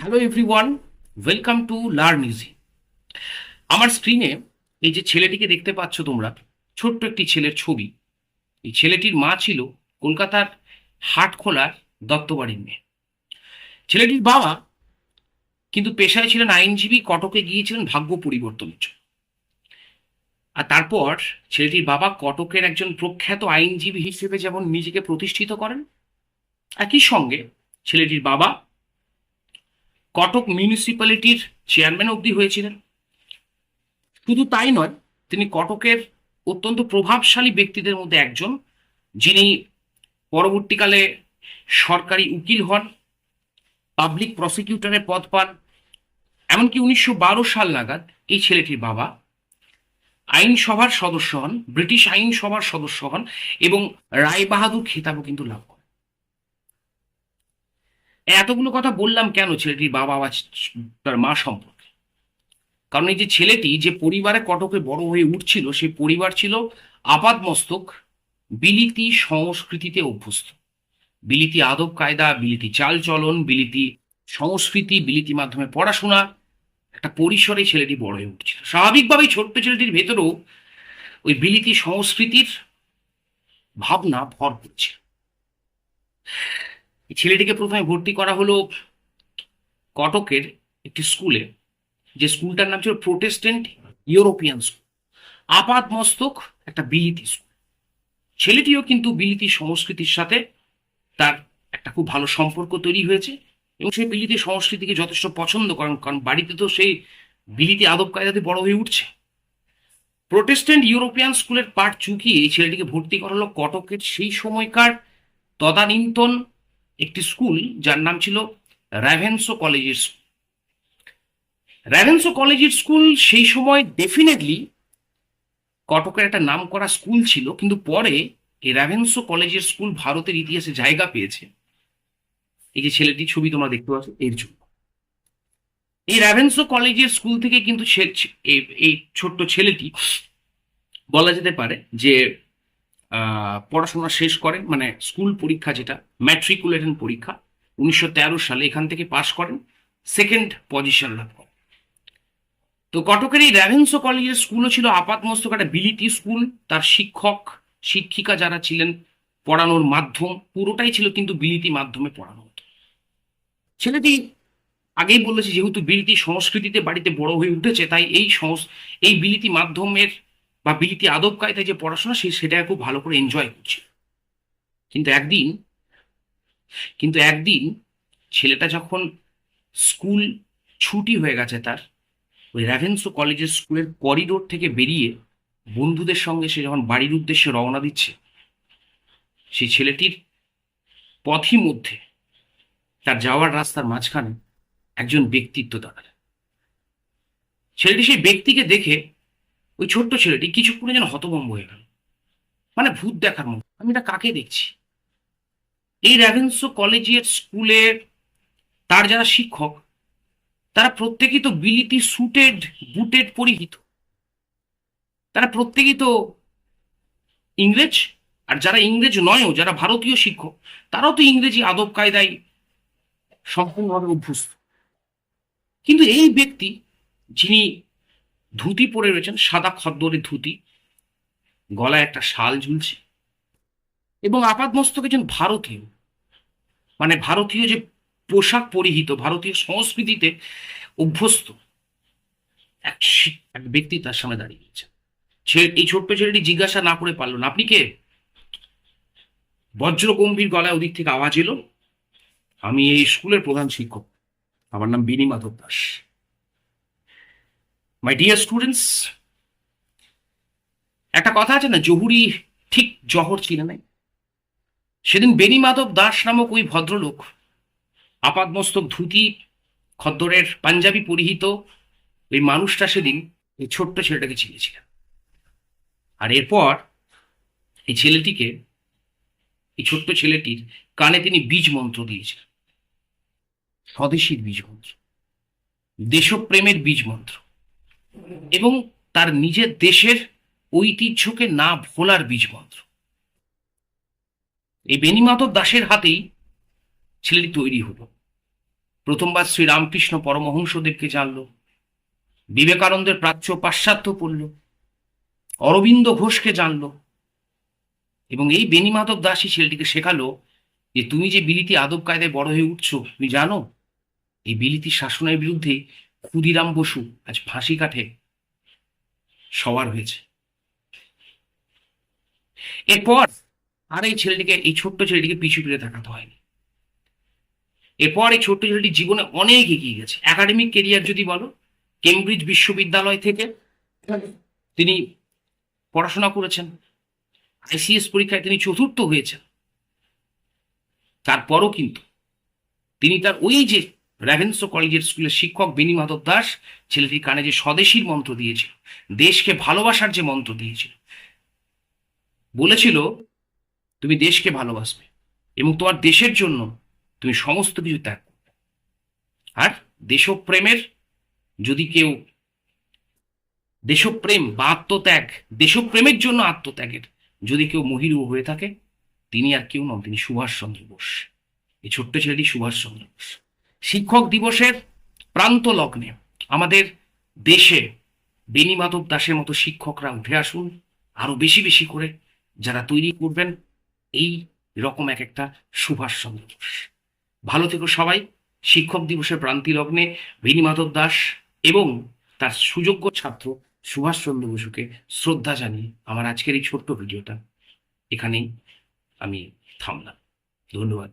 Hello everyone, welcome to learn easy. আমার স্ক্রিনে এই যে ছেলেটিকে দেখতে পাচ্ছ তোমরা, ছোট্ট একটি ছেলের ছবি। এই ছেলেটির মা ছিল কলকাতার হাটখোলার দত্তবাড়ির মেয়ে। ছেলেটির বাবা কিন্তু পেশায় ছিলেন আইনজীবী, কটকে গিয়েছিলেন ভাগ্য পরিবর্তনের জন্য। আর তারপর ছেলেটির বাবা কটকের একজন প্রখ্যাত আইনজীবী হিসেবে যেমন নিজেকে প্রতিষ্ঠিত করেন, একই সঙ্গে ছেলেটির বাবা কটক মিউনিসিপ্যালিটির চেয়ারম্যান অবধি হয়েছিলেন। শুধু তাই নয়, তিনি কটকের অত্যন্ত প্রভাবশালী ব্যক্তিদের মধ্যে একজন, যিনি পরবর্তীকালে সরকারি উকিল হন, পাবলিক প্রসিকিউটরের পদ পান। এমনকি 1912 সাল নাগাদ এই ছেলেটির বাবা আইনসভার সদস্য হন, ব্রিটিশ আইনসভার সদস্য হন, এবং রায় বাহাদুর খেতাবও কিন্তু লাভ করেন। এতগুলো কথা বললাম কেন ছেলেটির বাবা বা তার মা সম্পর্কে? কারণ এই যে ছেলেটি যে পরিবারে কটকে বড় হয়ে উঠছিল, সেই পরিবার ছিল আপাদমস্তক বিলিতি সংস্কৃতিতে অভ্যস্ত। বিলিতি আদব কায়দা, বিলিতি চাল চলন, বিলিতি সংস্কৃতি, বিলিতি মাধ্যমে পড়াশোনা, একটা পরিসরে ছেলেটি বড় হয়ে উঠছিল। স্বাভাবিকভাবেই ছোট্ট ছেলেটির ভেতরেও ওই বিলিতি সংস্কৃতির ভাবনা ভর করছে। এই ছেলেটিকে প্রথমে ভর্তি করা হলো কটকের একটি স্কুলে, যে স্কুলটার নাম ছিল প্রোটেস্ট্যান্ট ইউরোপিয়ান স্কুল। আপাত মস্তক একটা বিলিতি স্কুল। ছেলেটিও কিন্তু বিলিতি সংস্কৃতির সাথে তার একটা খুব ভালো সম্পর্ক তৈরি হয়েছে, এবং সেই বিলিতি সংস্কৃতিকে যথেষ্ট পছন্দ করেন, কারণ বাড়িতে তো সেই বিলিতি আদব কায়দাতে বড় হয়ে উঠছে। প্রোটেস্ট্যান্ট ইউরোপিয়ান স্কুলের পাঠ চুকিয়ে এই ছেলেটিকে ভর্তি করা হলো কটকের সেই সময়কার তদানীন্তন একটি স্কুল, যার নাম ছিল র্যাভেন্সো কলেজের স্কুল। র্যাভেন্সো কলেজের স্কুল সেই সময় ডেফিনেটলি কটকের একটা নাম করা স্কুল ছিল, কিন্তু পরে এই র্যাভেন্সো কলেজের স্কুল ভারতের ইতিহাসে জায়গা পেয়েছে এই যে ছেলেটির ছবি তোমরা দেখতে পাচ্ছ এর জন্য। এই র্যাভেন্সো কলেজের স্কুল থেকে কিন্তু এই ছোট্ট ছেলেটি বলা যেতে পারে যে পড়াশোনা শেষ করে, মানে স্কুল পরীক্ষা যেটা ম্যাট্রিকুলেশন পরীক্ষা 1913 সালে এখান থেকে পাশ করেন, সেকেন্ড পজিশন লাভ করেন। তো কটকের এই র্যাভেন্সো কলেজের স্কুলও ছিল আপাতমস্তক একটা বিলিতি স্কুল। তার শিক্ষক শিক্ষিকা যারা ছিলেন, পড়ানোর মাধ্যম পুরোটাই ছিল কিন্তু বিলিতি মাধ্যমে পড়ানো হতো। ছেলেটি আগেই বলেছি, যেহেতু বিলিতি সংস্কৃতিতে বাড়িতে বড় হয়ে উঠেছে, তাই এই বিলিতি মাধ্যমের বা বিলিতি আদব কায়দায় যে পড়াশোনা সেটা খুব ভালো করে এনজয় করছে। কিন্তু একদিন কিন্তু একদিন ছেলেটা যখন স্কুল ছুটি হয়ে গেছে, তার ওই র্যাভেন্সো কলেজের স্কুলের করিডোর থেকে বেরিয়ে বন্ধুদের সঙ্গে সে যখন বাড়ির উদ্দেশ্যে রওনা দিচ্ছে, সেই ছেলেটির পথই মধ্যে তার যাওয়ার রাস্তার মাঝখানে একজন ব্যক্তিত্ব দাঁড়ালেন। ছেলেটি সেই ব্যক্তিকে দেখে, ওই ছোট্ট ছেলেটি কিছুক্ষণে যেন হতভম্ব হয়ে গেল, মানে ভূত দেখার মতো, আমি এটা কাকে দেখছি? এই র্যাভেন্সো কলেজের স্কুলের তার যারা শিক্ষক, তারা প্রত্যেকেই তো বিলিতি সুটেড বুটেড পরিহিত, তারা প্রত্যেকেই তো ইংরেজ। আর যারা ইংরেজ নয়ও, যারা ভারতীয় শিক্ষক, তারাও তো ইংরেজি আদব কায়দায় সম্পূর্ণভাবে অভ্যস্ত। কিন্তু এই ব্যক্তি, যিনি ধুতি পরে রয়েছেন, সাদা খদ্দরের ধুতি, গলায় একটা শাল ঝুলছে, এবং আপাতমস্তক একজন ভারতীয়, মানে ভারতীয় যে পোশাক পরিহিত, ভারতীয় সংস্কৃতিতে অভ্যস্ত এক ব্যক্তি তার সামনে দাঁড়িয়ে গেছে। এই ছোট্ট ছেলেটি জিজ্ঞাসা না করে পারল না, আপনি কে? বজ্র গম্ভীর গলায় ওদিক থেকে আওয়াজ এলো, আমি এই স্কুলের প্রধান শিক্ষক, আমার নাম Bini Madhab Das. My dear students, একটা কথা আছে না, জহুরি ঠিক জহর চিনে নাই। সেদিন বেনি মাধব দাস নামক ওই ভদ্রলোক, আপাদমস্তক ধুতি, খদ্দরের পাঞ্জাবি পরিহিত ওই মানুষটা সেদিন এই ছোট্ট ছেলেটাকে চিনেছিলেন। আর এরপর এই ছেলেটিকে, এই ছোট্ট ছেলেটির কানে তিনি বীজ মন্ত্র দিয়েছিলেন, স্বদেশীর বীজ মন্ত্র, দেশপ্রেমের বীজ মন্ত্র, এবং তার নিজের দেশের ঐতিহ্যকে না ভোলার বীজ মন্ত্র। এই বেণীমাধব দাসের হাতেই ছেলেটি তৈরি হলো। প্রথমবার শ্রীরামকৃষ্ণ পরমহংসদেবকে জানলো, বিবেকানন্দের প্রাচ্য পাশ্চাত্য পড়ল, অরবিন্দ ঘোষকে জানলো, এবং এই বেণীমাধব দাসই ছেলেটিকে শেখালো যে তুমি যে বিলিতি আদব কায়দায় বড় হয়ে উঠছো, তুমি জানো এই বিলিতি শাসনের বিরুদ্ধে ক্ষুদিরাম বসু আজ ফাঁসি কাঠে সওয়ার হয়েছে। এরপর আর এই ছেলেটিকে, এই ছোট্ট ছেলেটিকে পিছু ফিরে তাকাতে হয়নি। এরপর এই ছোট্ট ছেলেটি জীবনে অনেক এগিয়ে গেছে। একাডেমিক কেরিয়ার যদি বলো, কেমব্রিজ বিশ্ববিদ্যালয় থেকে তিনি পড়াশোনা করেছেন, আইসিএস পরীক্ষায় তিনি চতুর্থ হয়েছেন। তারপরও কিন্তু তিনি তার ওই যে র্যাভেন্সো কলেজের স্কুলের শিক্ষক বেণীমাধব দাস ছেলেটির কানে যে স্বদেশীর মন্ত্র দিয়েছিল, দেশকে ভালোবাসার যে মন্ত্র দিয়েছিল, বলেছিল তুমি দেশকে ভালোবাসবে এবং তোমার দেশের জন্য তুমি সমস্ত কিছু ত্যাগ করবে। আর দেশপ্রেমের যদি কেউ, দেশপ্রেম বা আত্মত্যাগ, দেশপ্রেমের জন্য আত্মত্যাগের যদি কেউ মহিরু হয়ে থাকে, তিনি আর কেউ নন, তিনি সুভাষচন্দ্র বোস। এই ছোট্ট ছেলেটি সুভাষচন্দ্র বোস। শিক্ষক দিবসের প্রান্ত লগ্নে আমাদের দেশে বেণীমাধব দাসের মতো শিক্ষকরা উঠে আসুন, আরো বেশি বেশি করে, যারা তৈরি করবেন এই রকম এক একটা সুভাষচন্দ্র বোস। ভালো থেকো সবাই। শিক্ষক দিবসের প্রান্তি লগ্নে বেণীমাধব দাস এবং তার সুযোগ্য ছাত্র সুভাষচন্দ্র বসুকে শ্রদ্ধা জানিয়ে আমার আজকের এই ছোট্ট ভিডিওটা এখানেই আমি থামলাম। ধন্যবাদ।